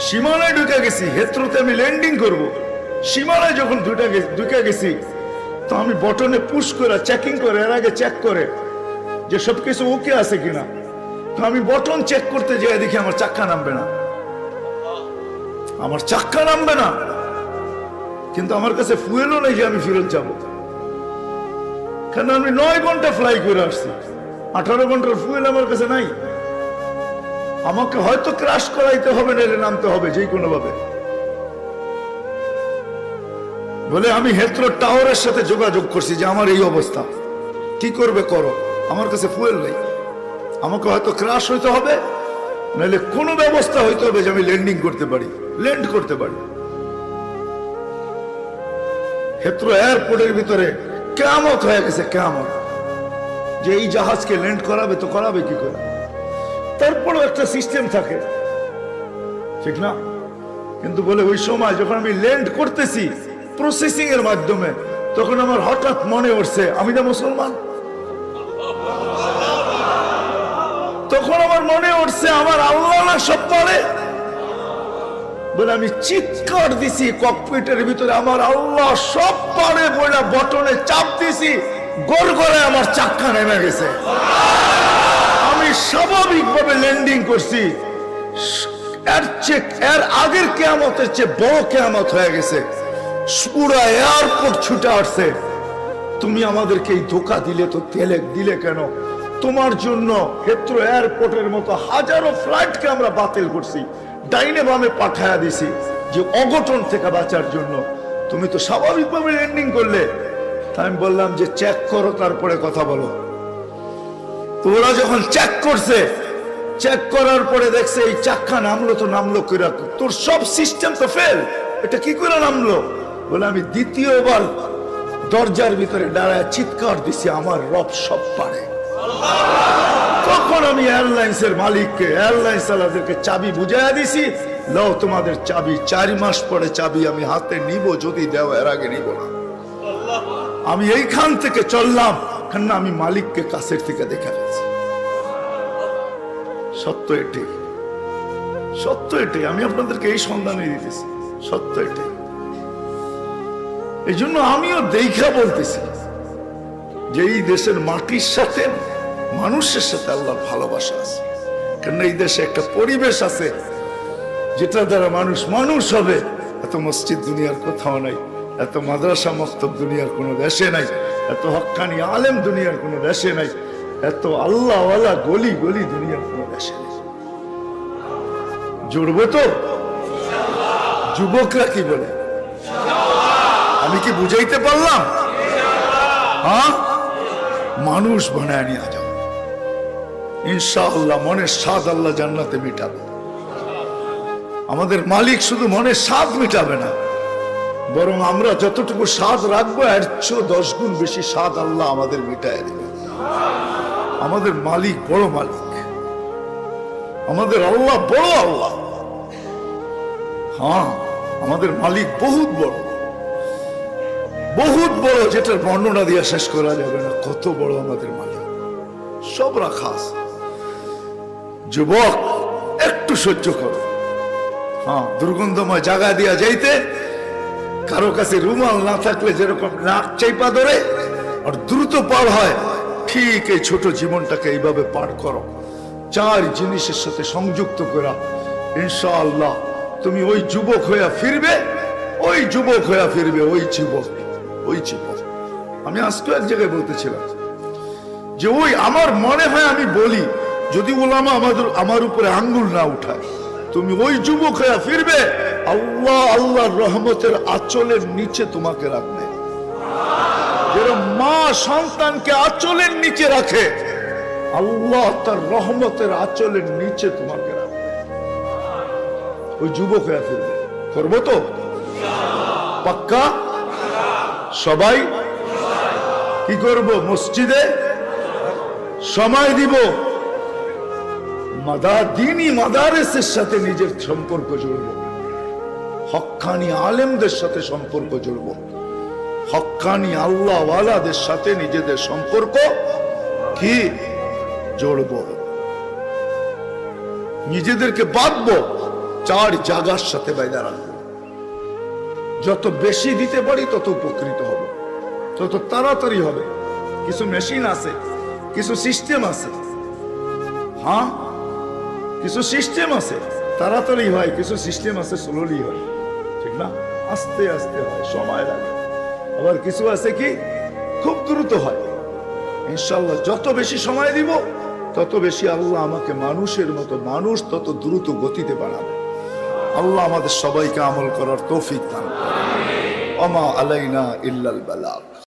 সীমানায় ঢুকে গেছি, হেথ্রোতে আমি ল্যান্ডিং করব। সীমানায় যখন ঢুকে গেছি তো আমি বটনে পুশ করে চেকিং করে, এর আগে চেক করে যে সবকিছু ওকে আছে কিনা। তো আমি বটন চেক করতে যাই, দেখি আমার চাক্কা নামবে না, আমার চাক্কা নামবে না। কিন্তু আমার কাছে ফুয়েলও নেই যে আমি ফেরত যাব, কারণ আমি 9 ঘন্টা ফ্লাই করে আসছি, 18 ঘন্টার ফুয়েল আমার কাছে নাই। আমাকে হয়তো ক্রাশ করাইতে হবে, না নামতে হবে যে কোনো ভাবে। বলে আমি হেথ্রো টাওয়ারের সাথে যোগাযোগ করছি যে আমার এই অবস্থা, কি করবে করো, আমার কাছে ফুয়েল নেই, আমাকে হয়তো ক্রাশ হইতে হবে, নাহলে কোনো ব্যবস্থা হইতে হবে যে আমি ল্যান্ডিং করতে পারি, ল্যান্ড করতে পারি। হেথ্রো এয়ারপোর্টের ভিতরে কিয়ামত হয়ে গেছে, কিয়ামত, যে এই জাহাজকে ল্যান্ড করাবে তো করাবে কি করে। তারপরও একটা সিস্টেম থাকে, ঠিক না? কিন্তু বলে ওই সময় যখন আমি ল্যান্ড করতেছি প্রসেসিং এর মাধ্যমে, তখন আমার হঠাৎ মনে উঠছে আমি না মুসলমান। তখন আমার মনে উঠছে আমার আল্লাহ না সব পারে। বলে আমি চিৎকার দিছি ককপিটের ভিতরে, আমার আল্লাহ সব পারে বলে বটনে চাপ দিছি, গড়গড়ে আমার চাক্কা নেমে গেছে। আমি স্বাভাবিকভাবে ল্যান্ডিং করছি, এর আগের কিয়ামতের চেয়ে বড় কিয়ামত হয়ে গেছে। পুরা এয়ারপোর্ট ছুটে আসছে, তুমি আমাদেরকে এই ধোকা দিলে তো দিলে কেন? তোমার জন্য হেথ্রো এয়ারপোর্টের মতো হাজারো ফ্লাইটকে আমরা বাতিল করছি, ডাইনে বামে পাঠায়া দিছি যে অঘটন থেকে বাঁচার জন্য। তুমি তো স্বাভাবিকভাবে ল্যান্ডিং করলে। আমি বললাম যে চেক করো, তারপরে কথা বলো। তো ওরা যখন চেক করছে, চেক করার পরে দেখছে এই চাক্কা নামলো, তো নামলো কইরা, তোর সব সিস্টেম তো ফেল, এটা কি করে নামলো? বলে আমি দ্বিতীয়বার দরজার ভিতরে দাঁড়ায় চিৎকার দিছি আমার রব সব পারে। তখন আমি এয়ারলাইন্সের মালিককে, এয়ারলাইন্স চালাদেরকে চাবি বুঝাইয়া দিছি, লও তোমাদের চাবি, 4 মাস পরে চাবি আমি হাতে নিব, যদি দেও, এর আগে নিব না। আমি এইখান থেকে চললাম, কেন আমি মালিককে কাছের থেকে দেখা গেছি। সত্য এটাই, সত্য এটাই, আমি আপনাদেরকে এই সন্ধানে দিতেছি, সত্য এটাই। এই জন্য আমিও দেখা বলতেছি যে এই দেশের মাটির সাথে, মানুষের সাথে আল্লাহর ভালোবাসা আছে। কেন এই দেশে একটা পরিবেশ আছে যেটা দ্বারা মানুষ মানুষ হবে। এত মসজিদ দুনিয়ার কোথাও নাই, এত মাদ্রাসা মক্তব দুনিয়ার কোনো দেশে নাই, এত হক্কানি আলেম দুনিয়ার কোনো দেশে নাই, এত আল্লাহওয়ালা গলি গলি দুনিয়ার কোনো দেশে নেই। জুড়বো তো? যুবকরা কি বলে? আমি কি বুঝাইতে পারলাম? হ্যাঁ, মানুষ বানায় নিয়ে যাও ইনশাআল্লাহ। মনের স্বাদ আল্লাহ জান্নাতে মিটাবে। আমাদের মালিক শুধু মনের স্বাদ মিটাবে না, বরং আমরা যতটুকু স্বাদ রাখবো এর চেয়ে 10 গুণ বেশি স্বাদ আল্লাহ আমাদের মিটায় দেবে। আমাদের মালিক বড় মালিক, আমাদের আল্লাহ বড় আল্লাহ। হ্যাঁ, আমাদের মালিক বহুত বড়, বহুত বড়, যেটার বর্ণনা দিয়ে শেষ করা যাবে না। কত বড় আমাদের মালিক, সব রাখা আছে। যুবক, একটু সহ্য করো। হ্যাঁ, দুর্গন্ধময় জায়গা দিয়া যাইতে কারো কাছে রুমাল না থাকলে যেরকম নাক চাইপা ধরে আর দ্রুত পার হয়, ঠিক এই ছোট জীবনটাকে এইভাবে পার করো, 4 জিনিসের সাথে সংযুক্ত করা। ইনশাআল্লাহ তুমি ওই যুবক হইয়া ফিরবে, ওই যুবক হইয়া ফিরবে, ওই যুবক, ওই যুবক। আমি আজকে এক জায়গায় বলতেছিলাম যে ওই আমার মনে হয়, আমি বলি যদি ওলামা আমার উপরে আঙ্গুল না উঠায়, তুমি ওই যুবক হইয়া ফিরবে, আল্লাহ আল্লাহর রহমতের আঁচলের নিচে তোমাকে রাখবে। যেরকম মা সন্তানকে আঁচলের নিচে রাখে, আল্লাহ তার রহমতের আঁচলের নিচে তোমাকে রাখবে। ওই যুবক হইয়া ফিরবে। করবো তো? পাক্কা? সবাই কি করব? মসজিদে সময় দিব, দিনী মাদারেসের সাথে নিজের সম্পর্ক জুড়ব, হক্কানি আলেমদের সাথে সম্পর্ক জুড়ব, হক্কানি আল্লাহ ওয়ালাদের সাথে নিজেদের সম্পর্ক কি জুড়ব, নিজেদেরকে বাঁধবো চার জায়গার সাথে বাইদা রাখবো। যত বেশি দিতে পারি তত উপকৃত হব, তত তাড়াতাড়ি হবে। কিছু মেশিন আছে, কিছু সিস্টেম আছে, হ্যাঁ কিছু সিস্টেম আছে তাড়াতাড়ি হয়, কিছু সিস্টেম আছে স্লোলি হয়, ঠিক না? আস্তে আস্তে হয়, সময় লাগে। আবার কিছু আছে কি খুব দ্রুত হয়। ইনশাআল্লাহ যত বেশি সময় দিব তত বেশি আল্লাহ আমাকে মানুষের মতো, মানুষ তত দ্রুত গতিতে বানাবে। আল্লাহ আমাদের সবাইকে আমল করার তৌফিক দান করেন। ওমা আলাইনা ইল্লাল বালাগ।